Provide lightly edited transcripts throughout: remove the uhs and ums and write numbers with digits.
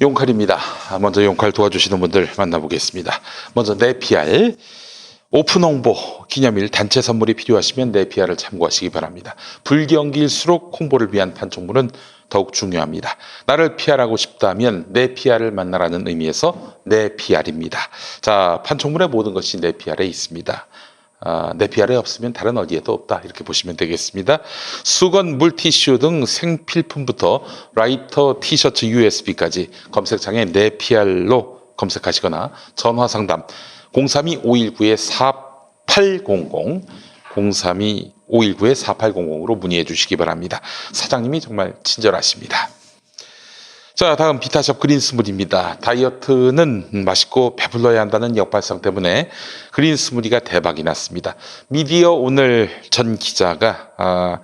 용칼입니다. 먼저 용칼 도와주시는 분들 만나보겠습니다. 먼저 네피알 오픈 홍보 기념일 단체 선물이 필요하시면 네피알을 참고하시기 바랍니다. 불경기일수록 홍보를 위한 판촉물은 더욱 중요합니다. 나를 피하라고 싶다면 네피알을 만나라는 의미에서 네피알입니다. 자, 판촉물의 모든 것이 네피알에 있습니다. 네피알에 없으면 다른 어디에도 없다, 이렇게 보시면 되겠습니다. 수건, 물티슈 등 생필품부터 라이터, 티셔츠, USB까지 검색창에 네피알로 검색하시거나 전화상담 032-519-4800 032-519-4800으로 문의해 주시기 바랍니다. 사장님이 정말 친절하십니다. 자, 다음 비타샵 그린스무디입니다. 다이어트는 맛있고 배불러야 한다는 역발상 때문에 그린스무디가 대박이 났습니다. 미디어 오늘 전 기자가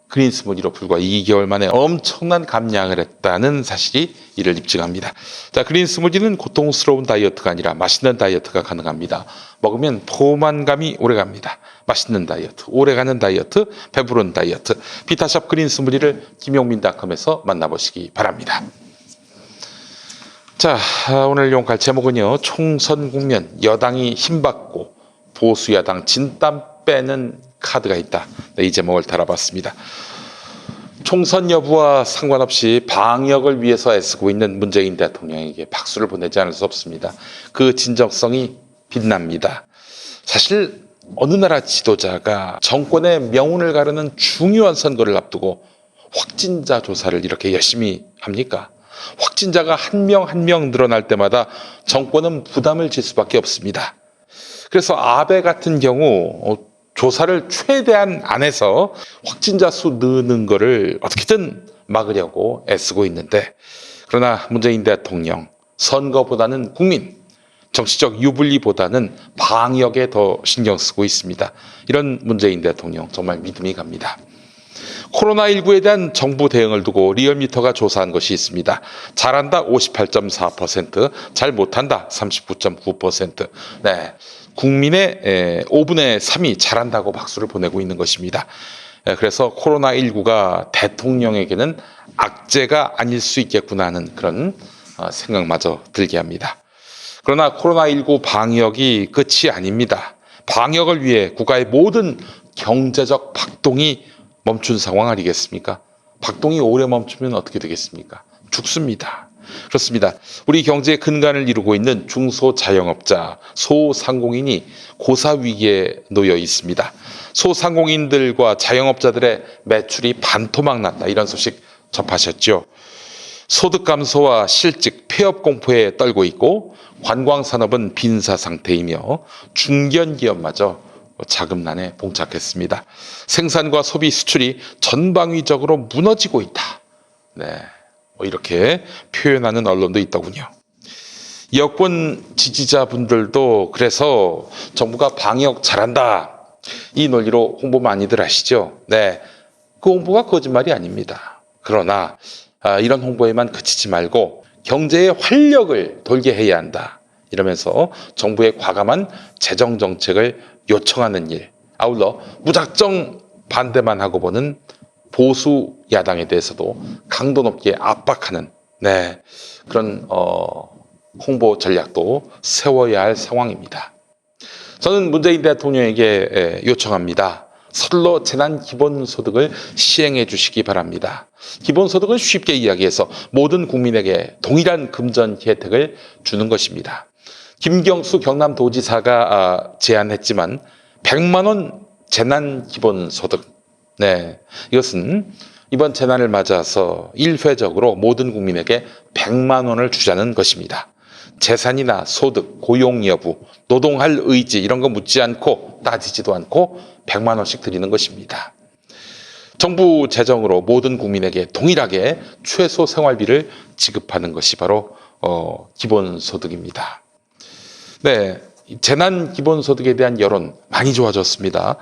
그린스무디로 불과 2개월 만에 엄청난 감량을 했다는 사실이 이를 입증합니다. 자, 그린스무디는 고통스러운 다이어트가 아니라 맛있는 다이어트가 가능합니다. 먹으면 포만감이 오래갑니다. 맛있는 다이어트, 오래가는 다이어트, 배부른 다이어트. 비타샵 그린스무디를 김용민닷컴에서 만나보시기 바랍니다. 자, 오늘 용칼 제목은요, 총선 국면 여당이 힘받고 보수야당 진땀 빼는 카드가 있다. 네, 이 제목을 달아봤습니다. 총선 여부와 상관없이 방역을 위해서 애쓰고 있는 문재인 대통령에게 박수를 보내지 않을 수 없습니다. 그 진정성이 빛납니다. 사실 어느 나라 지도자가 정권의 명운을 가르는 중요한 선거를 앞두고 확진자 조사를 이렇게 열심히 합니까? 확진자가 한 명 한 명 늘어날 때마다 정권은 부담을 질 수밖에 없습니다. 그래서 아베 같은 경우 조사를 최대한 안 해서 확진자 수 느는 거를 어떻게든 막으려고 애쓰고 있는데, 그러나 문재인 대통령 선거보다는 국민, 정치적 유불리보다는 방역에 더 신경 쓰고 있습니다. 이런 문재인 대통령 정말 믿음이 갑니다. 코로나19에 대한 정부 대응을 두고 리얼미터가 조사한 것이 있습니다. 잘한다 58.4%, 잘 못한다 39.9%. 네, 국민의 5분의 3이 잘한다고 박수를 보내고 있는 것입니다. 그래서 코로나19가 대통령에게는 악재가 아닐 수 있겠구나 하는 그런 생각마저 들게 합니다. 그러나 코로나19 방역이 끝이 아닙니다. 방역을 위해 국가의 모든 경제적 박동이 멈춘 상황 아니겠습니까? 박동이 오래 멈추면 어떻게 되겠습니까? 죽습니다. 그렇습니다. 우리 경제의 근간을 이루고 있는 중소자영업자, 소상공인이 고사위기에 놓여 있습니다. 소상공인들과 자영업자들의 매출이 반토막 났다, 이런 소식 접하셨죠? 소득 감소와 실직, 폐업 공포에 떨고 있고 관광산업은 빈사 상태이며 중견기업마저 자금난에 봉착했습니다. 생산과 소비, 수출이 전방위적으로 무너지고 있다. 네, 이렇게 표현하는 언론도 있더군요. 여권 지지자분들도 그래서 정부가 방역 잘한다, 이 논리로 홍보 많이들 하시죠. 네, 그 홍보가 거짓말이 아닙니다. 그러나 이런 홍보에만 그치지 말고 경제의 활력을 돌게 해야 한다, 이러면서 정부의 과감한 재정 정책을 요청하는 일, 아울러 무작정 반대만 하고 보는 보수 야당에 대해서도 강도 높게 압박하는, 네, 그런 홍보 전략도 세워야 할 상황입니다. 저는 문재인 대통령에게 요청합니다. 서둘러 재난기본소득을 시행해 주시기 바랍니다. 기본소득은 쉽게 이야기해서 모든 국민에게 동일한 금전 혜택을 주는 것입니다. 김경수 경남도지사가 제안했지만 100만 원 재난기본소득, 네, 이것은 이번 재난을 맞아서 일회적으로 모든 국민에게 100만 원을 주자는 것입니다. 재산이나 소득, 고용 여부, 노동할 의지 이런 거 묻지 않고 따지지도 않고 100만 원씩 드리는 것입니다. 정부 재정으로 모든 국민에게 동일하게 최소 생활비를 지급하는 것이 바로 기본소득입니다. 네, 재난기본소득에 대한 여론 많이 좋아졌습니다.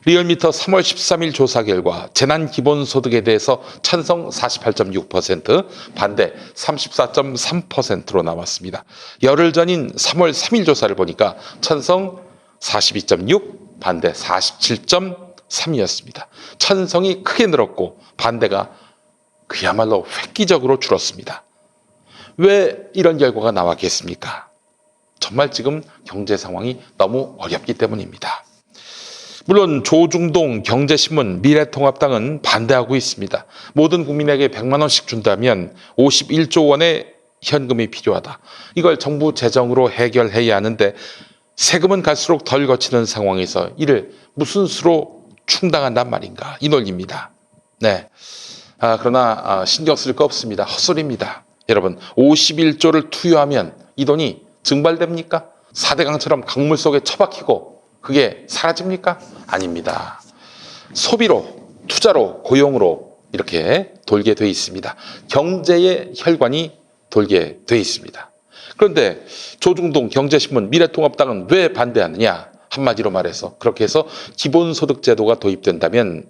리얼미터 3월 13일 조사 결과 재난기본소득에 대해서 찬성 48.6%, 반대 34.3%로 나왔습니다. 열흘 전인 3월 3일 조사를 보니까 찬성 42.6, 반대 47.3이었습니다. 찬성이 크게 늘었고 반대가 그야말로 획기적으로 줄었습니다. 왜 이런 결과가 나왔겠습니까? 정말 지금 경제 상황이 너무 어렵기 때문입니다. 물론 조중동 경제신문 미래통합당은 반대하고 있습니다. 모든 국민에게 100만 원씩 준다면 51조 원의 현금이 필요하다. 이걸 정부 재정으로 해결해야 하는데 세금은 갈수록 덜 거치는 상황에서 이를 무슨 수로 충당한단 말인가, 이 논리입니다. 네. 그러나 신경 쓸 거 없습니다. 헛소리입니다. 여러분, 51조를 투여하면 이 돈이 증발됩니까? 4대강처럼 강물 속에 처박히고 그게 사라집니까? 아닙니다. 소비로, 투자로, 고용으로 이렇게 돌게 돼 있습니다. 경제의 혈관이 돌게 돼 있습니다. 그런데 조중동 경제신문 미래통합당은 왜 반대하느냐? 한마디로 말해서 그렇게 해서 기본소득 제도가 도입된다면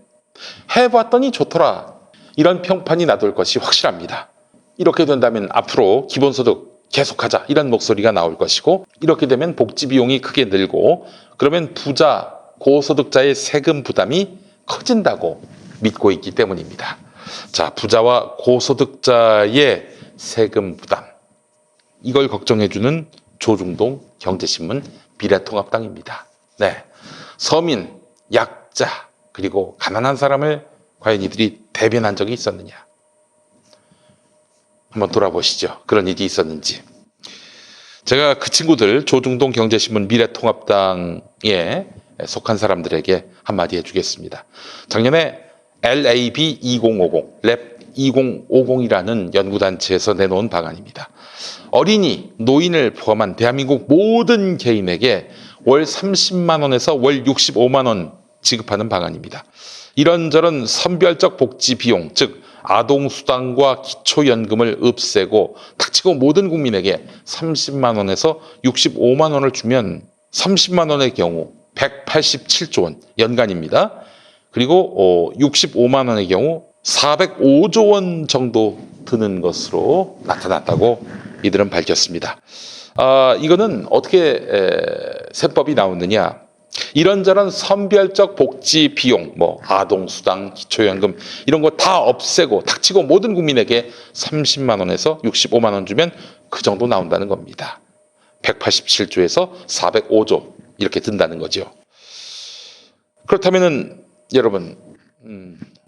해봤더니 좋더라, 이런 평판이 나돌 것이 확실합니다. 이렇게 된다면 앞으로 기본소득 계속하자, 이런 목소리가 나올 것이고, 이렇게 되면 복지 비용이 크게 늘고 그러면 부자, 고소득자의 세금 부담이 커진다고 믿고 있기 때문입니다. 자, 부자와 고소득자의 세금 부담, 이걸 걱정해주는 조중동 경제신문 미래통합당입니다. 네, 서민, 약자, 그리고 가난한 사람을 과연 이들이 대변한 적이 있었느냐? 한번 돌아보시죠. 그런 일이 있었는지. 제가 그 친구들, 조중동 경제신문 미래통합당에 속한 사람들에게 한마디 해주겠습니다. 작년에 LAB 2050, 랩 2050이라는 연구단체에서 내놓은 방안입니다. 어린이, 노인을 포함한 대한민국 모든 개인에게 월 30만 원에서 월 65만 원 지급하는 방안입니다. 이런저런 선별적 복지 비용, 즉 아동수당과 기초연금을 없애고 닥치고 모든 국민에게 30만 원에서 65만 원을 주면 30만 원의 경우 187조 원 연간입니다. 그리고 65만 원의 경우 405조 원 정도 드는 것으로 나타났다고 이들은 밝혔습니다. 이거는 어떻게 세법이 나오느냐? 이런저런 선별적 복지 비용, 아동수당, 기초연금 이런 거 다 없애고 닥치고 모든 국민에게 30만 원에서 65만 원 주면 그 정도 나온다는 겁니다. 187조에서 405조 이렇게 든다는 거죠. 그렇다면은 여러분,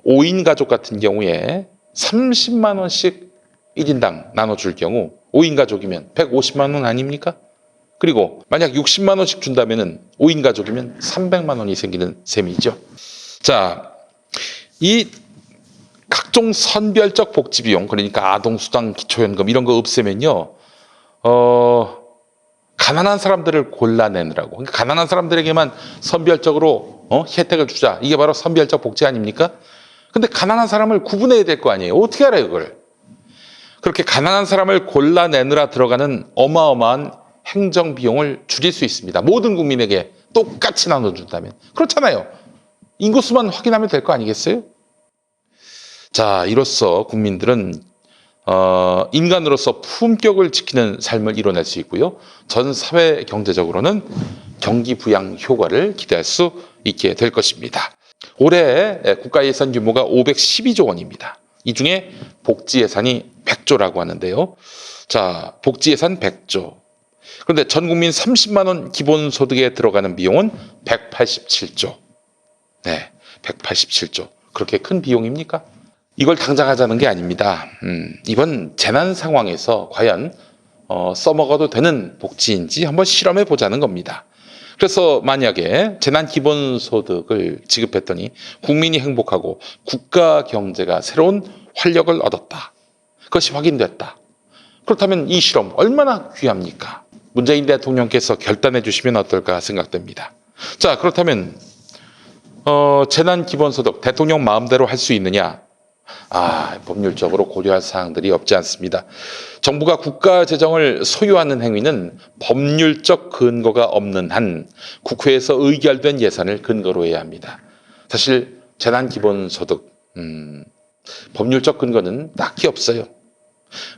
5인 가족 같은 경우에 30만 원씩 1인당 나눠줄 경우 5인 가족이면 150만 원 아닙니까? 그리고 만약 60만 원씩 준다면은 5인 가족이면 300만 원이 생기는 셈이죠. 자, 이 각종 선별적 복지 비용, 그러니까 아동수당, 기초연금 이런 거 없애면요, 가난한 사람들을 골라내느라고, 그러니까 가난한 사람들에게만 선별적으로 혜택을 주자, 이게 바로 선별적 복지 아닙니까? 근데 가난한 사람을 구분해야 될 거 아니에요. 어떻게 알아요, 그걸? 그렇게 가난한 사람을 골라내느라 들어가는 어마어마한 행정 비용을 줄일 수 있습니다. 모든 국민에게 똑같이 나눠준다면. 그렇잖아요. 인구수만 확인하면 될 거 아니겠어요? 자, 이로써 국민들은 인간으로서 품격을 지키는 삶을 이뤄낼 수 있고요. 전 사회 경제적으로는 경기 부양 효과를 기대할 수 있게 될 것입니다. 올해 국가 예산 규모가 512조 원입니다. 이 중에 복지 예산이 100조라고 하는데요. 자, 복지 예산 100조. 그런데 전 국민 30만 원 기본소득에 들어가는 비용은 187조. 네, 187조. 그렇게 큰 비용입니까? 이걸 당장 하자는 게 아닙니다. 이번 재난 상황에서 과연 써먹어도 되는 복지인지 한번 실험해 보자는 겁니다. 그래서 만약에 재난 기본소득을 지급했더니 국민이 행복하고 국가 경제가 새로운 활력을 얻었다. 그것이 확인됐다. 그렇다면 이 실험 얼마나 귀합니까? 문재인 대통령께서 결단해 주시면 어떨까 생각됩니다. 자, 그렇다면 재난 기본소득 대통령 마음대로 할 수 있느냐? 법률적으로 고려할 사항들이 없지 않습니다. 정부가 국가 재정을 소유하는 행위는 법률적 근거가 없는 한 국회에서 의결된 예산을 근거로 해야 합니다. 사실 재난 기본소득 법률적 근거는 딱히 없어요.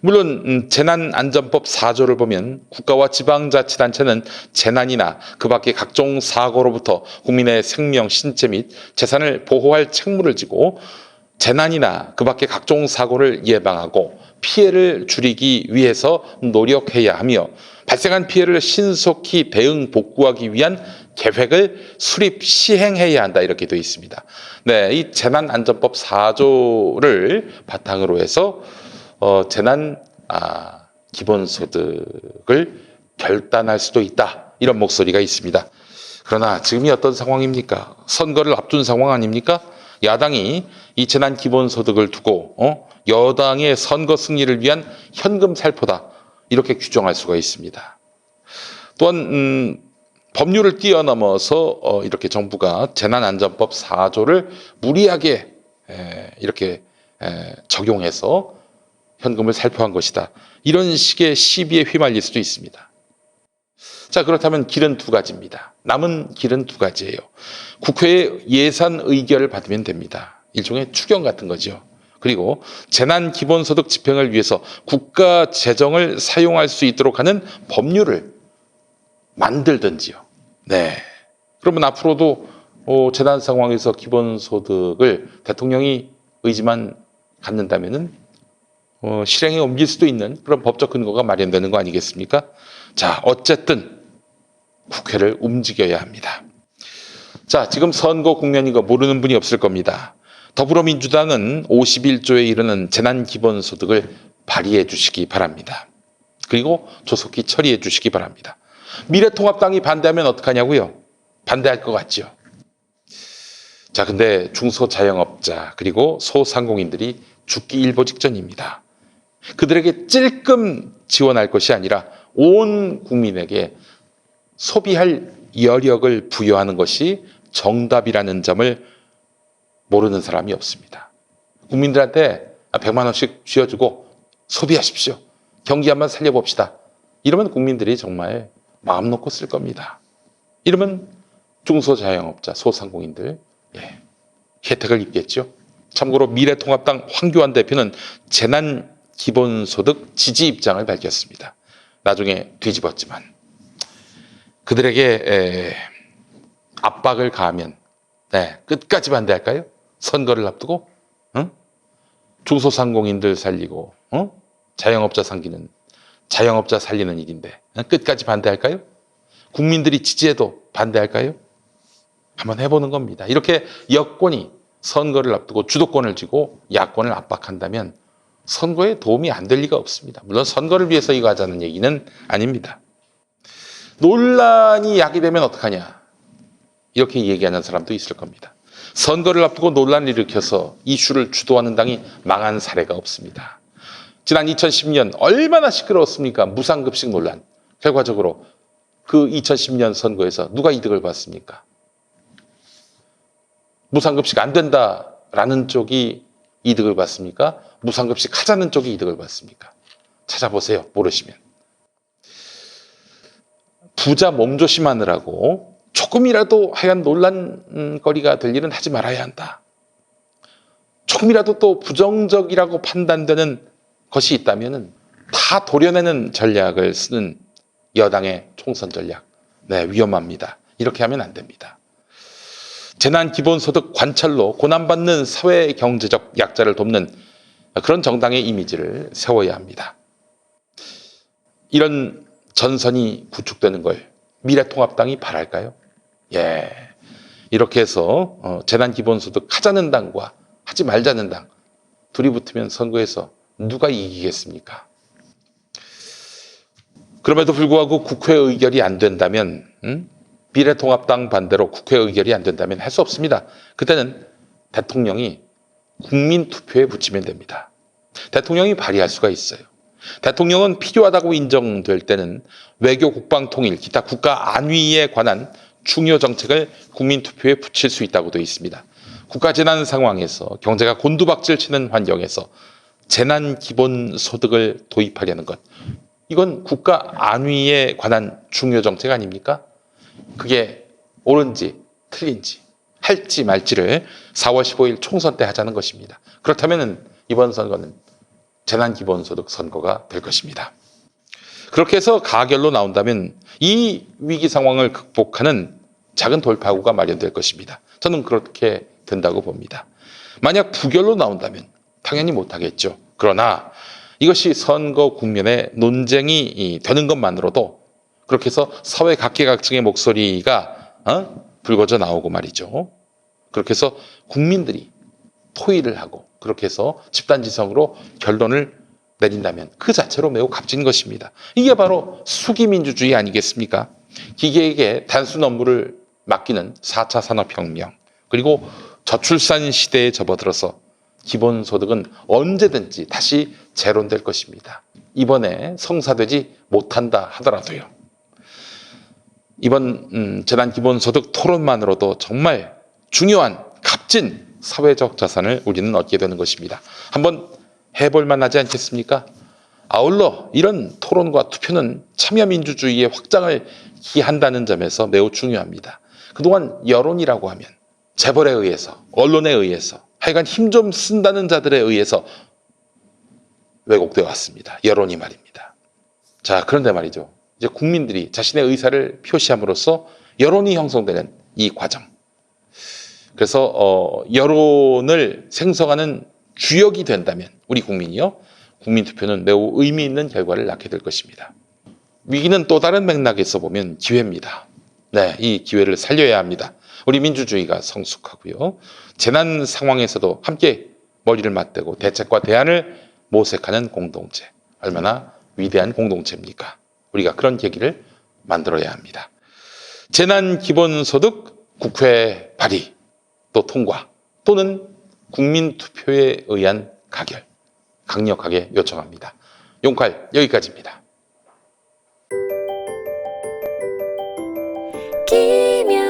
물론 재난안전법 4조를 보면 국가와 지방자치단체는 재난이나 그 밖의 각종 사고로부터 국민의 생명, 신체 및 재산을 보호할 책무를 지고 재난이나 그 밖의 각종 사고를 예방하고 피해를 줄이기 위해서 노력해야 하며 발생한 피해를 신속히 대응 복구하기 위한 계획을 수립 시행해야 한다 이렇게 되어 있습니다. 네, 이 재난안전법 4조를 바탕으로 해서 재난 기본소득을 결단할 수도 있다 이런 목소리가 있습니다. 그러나 지금이 어떤 상황입니까? 선거를 앞둔 상황 아닙니까? 야당이 이 재난 기본소득을 두고 여당의 선거 승리를 위한 현금 살포다 이렇게 규정할 수가 있습니다. 또한 법률을 뛰어넘어서 이렇게 정부가 재난안전법 4조를 무리하게 이렇게 적용해서 현금을 살포한 것이다. 이런 식의 시비에 휘말릴 수도 있습니다. 자, 그렇다면 길은 두 가지입니다. 남은 길은 두 가지예요. 국회의 예산 의결을 받으면 됩니다. 일종의 추경 같은 거죠. 그리고 재난 기본소득 집행을 위해서 국가 재정을 사용할 수 있도록 하는 법률을 만들든지요. 네. 그러면 앞으로도 재난 상황에서 기본소득을 대통령이 의지만 갖는다면은 실행에 옮길 수도 있는 그런 법적 근거가 마련되는 거 아니겠습니까? 자, 어쨌든 국회를 움직여야 합니다. 자, 지금 선거 국면인 거 모르는 분이 없을 겁니다. 더불어민주당은 51조에 이르는 재난기본소득을 발의해 주시기 바랍니다. 그리고 조속히 처리해 주시기 바랍니다. 미래통합당이 반대하면 어떡하냐고요? 반대할 것 같죠. 자, 근데 중소자영업자 그리고 소상공인들이 죽기 일보 직전입니다. 그들에게 찔끔 지원할 것이 아니라 온 국민에게 소비할 여력을 부여하는 것이 정답이라는 점을 모르는 사람이 없습니다. 국민들한테 100만 원씩 쥐어주고 소비하십시오. 경기 한번 살려봅시다. 이러면 국민들이 정말 마음 놓고 쓸 겁니다. 이러면 중소자영업자, 소상공인들 혜택을 입겠죠. 참고로 미래통합당 황교안 대표는 재난기본소득 지지 입장을 밝혔습니다. 나중에 뒤집었지만 그들에게 압박을 가하면 끝까지 반대할까요? 선거를 앞두고 중소상공인들 살리고 자영업자 살리는 일인데 끝까지 반대할까요? 국민들이 지지해도 반대할까요? 한번 해보는 겁니다. 이렇게 여권이 선거를 앞두고 주도권을 쥐고 야권을 압박한다면 선거에 도움이 안 될 리가 없습니다. 물론 선거를 위해서 이거 하자는 얘기는 아닙니다. 논란이 야기되면 어떡하냐 이렇게 얘기하는 사람도 있을 겁니다. 선거를 앞두고 논란을 일으켜서 이슈를 주도하는 당이 망한 사례가 없습니다. 지난 2010년 얼마나 시끄러웠습니까? 무상급식 논란. 결과적으로 그 2010년 선거에서 누가 이득을 봤습니까? 무상급식 안 된다라는 쪽이 이득을 봤습니까? 무상급식 하자는 쪽이 이득을 봤습니까? 찾아보세요. 모르시면. 부자 몸조심하느라고 조금이라도 하얀 논란거리가 될 일은 하지 말아야 한다. 조금이라도 또 부정적이라고 판단되는 것이 있다면 다 도려내는 전략을 쓰는 여당의 총선 전략. 위험합니다. 이렇게 하면 안 됩니다. 재난기본소득 관철로 고난받는 사회 경제적 약자를 돕는 그런 정당의 이미지를 세워야 합니다. 이런 전선이 구축되는 걸 미래통합당이 바랄까요? 이렇게 해서 재난기본소득 하자는 당과 하지 말자는 당 둘이 붙으면 선거에서 누가 이기겠습니까? 그럼에도 불구하고 국회 의결이 안 된다면 미래통합당 반대로 국회 의결이 안 된다면 할 수 없습니다. 그때는 대통령이 국민투표에 붙이면 됩니다. 대통령이 발의할 수가 있어요. 대통령은 필요하다고 인정될 때는 외교, 국방, 통일, 기타 국가 안위에 관한 중요 정책을 국민투표에 붙일 수 있다고 되어 있습니다. 국가재난 상황에서 경제가 곤두박질 치는 환경에서 재난기본소득을 도입하려는 것, 이건 국가 안위에 관한 중요 정책 아닙니까? 그게 옳은지 틀린지 할지 말지를 4월 15일 총선 때 하자는 것입니다. 그렇다면 이번 선거는 재난기본소득 선거가 될 것입니다. 그렇게 해서 가결로 나온다면 이 위기 상황을 극복하는 작은 돌파구가 마련될 것입니다. 저는 그렇게 된다고 봅니다. 만약 부결로 나온다면 당연히 못하겠죠. 그러나 이것이 선거 국면의 논쟁이 되는 것만으로도 그렇게 해서 사회 각계각층의 목소리가 불거져 나오고 말이죠. 그렇게 해서 국민들이 토의를 하고 그렇게 해서 집단지성으로 결론을 내린다면 그 자체로 매우 값진 것입니다. 이게 바로 수기민주주의 아니겠습니까? 기계에게 단순 업무를 맡기는 4차 산업혁명, 그리고 저출산 시대에 접어들어서 기본소득은 언제든지 다시 재론될 것입니다. 이번에 성사되지 못한다 하더라도요. 이번 재난기본소득 토론만으로도 정말 중요한 값진 사회적 자산을 우리는 얻게 되는 것입니다. 한번 해볼 만하지 않겠습니까? 아울러 이런 토론과 투표는 참여민주주의의 확장을 기한다는 점에서 매우 중요합니다. 그동안 여론이라고 하면 재벌에 의해서, 언론에 의해서, 하여간 힘 좀 쓴다는 자들에 의해서 왜곡되어 왔습니다. 여론이 말입니다. 자, 그런데 말이죠. 이제 국민들이 자신의 의사를 표시함으로써 여론이 형성되는 이 과정. 그래서 여론을 생성하는 주역이 된다면 우리 국민이요, 국민투표는 매우 의미 있는 결과를 낳게 될 것입니다. 위기는 또 다른 맥락에서 보면 기회입니다. 네, 이 기회를 살려야 합니다. 우리 민주주의가 성숙하고요, 재난 상황에서도 함께 머리를 맞대고 대책과 대안을 모색하는 공동체, 얼마나 위대한 공동체입니까? 우리가 그런 계기를 만들어야 합니다. 재난 기본소득 국회 발의 또 통과, 또는 국민투표에 의한 가결 강력하게 요청합니다. 용칼 여기까지입니다. 김